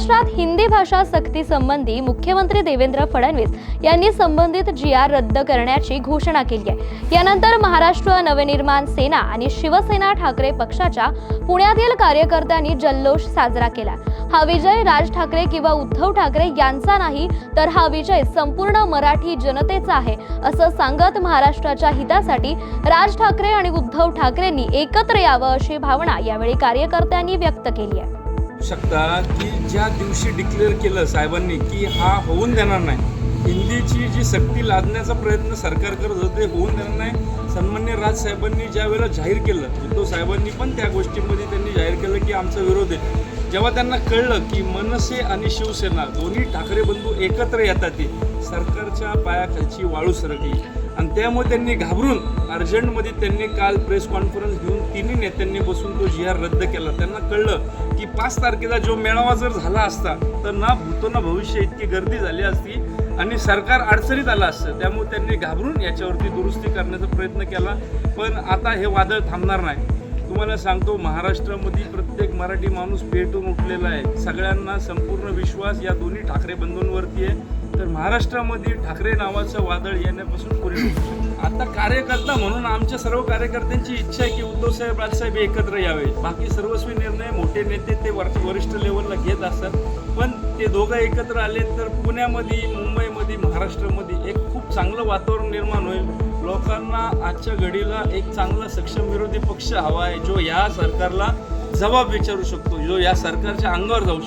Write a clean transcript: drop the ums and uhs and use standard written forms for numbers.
महाराष्ट्रात हिंदी भाषा सक्ती संबंधी मुख्यमंत्री देवेंद्र फडणवीस यांनी संबंधित जी.आर. रद्द करण्याची घोषणा केली आहे। यानंतर महाराष्ट्र नवनिर्माण सेना आणि शिवसेना ठाकरे पक्षाच्या पुण्यातील कार्यकर्त्यांनी जल्लोष साजरा केला। हा विजय राज ठाकरे किंवा उद्धव ठाकरे यांचा नाही, तर हा विजय संपूर्ण मराठी जनतेचा आहे असं सांगत महाराष्ट्राच्या हितासाठी राज ठाकरे आणि उद्धव ठाकरेंनी एकत्र यावं अशी भावना यावेळी कार्यकर्त्यांनी व्यक्त केली आहे। शकता की ज्या दिवशी डिक्लेअर केलं साहेबांनी की हा होऊन देणार नाही, हिंदीची जी सक्ती लादण्याचा प्रयत्न सरकार करत होते होऊन देणार नाही। सन्माननीय राज साहेबांनी ज्या वेळेला जाहीर केलं, उद्धव साहेबांनी पण त्या गोष्टीमध्ये त्यांनी जाहीर केलं की आमचा विरोध आहे। जेव्हा त्यांना कळलं की मनसे आणि शिवसेना दोन्ही ठाकरे बंधू एकत्र येतात, ते सरकारच्या पायाखालची वाळू सरकली आणि त्यामुळे त्यांनी घाबरून अर्जंटमध्ये त्यांनी काल प्रेस कॉन्फरन्स घेऊन तिन्ही नेत्यांनी बसून तो जी.आर. रद्द केला। त्यांना कळलं की 5 तारखेला जो मेळावा जर झाला असता तर ना भूतो ना भविष्य इतकी गर्दी झाली असती आणि सरकार अडचणीत आलं असतं। त्यामुळे त्यांनी घाबरून याच्यावरती दुरुस्ती करण्याचा प्रयत्न केला, पण आता हे वादळ थांबणार नाही। तुम्हाला सांगतो, महाराष्ट्रामध्ये प्रत्येक मराठी माणूस पेटून उठलेला आहे। सगळ्यांना संपूर्ण विश्वास या दोन्ही ठाकरे बंधूंवरती आहे। तर महाराष्ट्रामध्ये ठाकरे नावाचं वादळ येण्यापासून कोणी आता कार्यकर्ता म्हणून आमच्या सर्व कार्यकर्त्यांची इच्छा आहे की उद्धव साहेब राजसाहेब एकत्र यावे। बाकी सर्वस्वी निर्णय मोठे नेते ते वरिष्ठ लेवलला घेत असतात, पण ते दोघं एकत्र आले तर पुण्यामध्ये, मुंबईमध्ये, महाराष्ट्रामध्ये एक खूप चांगलं वातावरण निर्माण होईल। लोकांना आजच्या घडीला एक चांगला सक्षम विरोधी पक्ष हवा आहे, जो या सरकारला जबाब विचारू शकतो, जो या सरकारच्या अंगावर जाऊ शकतो।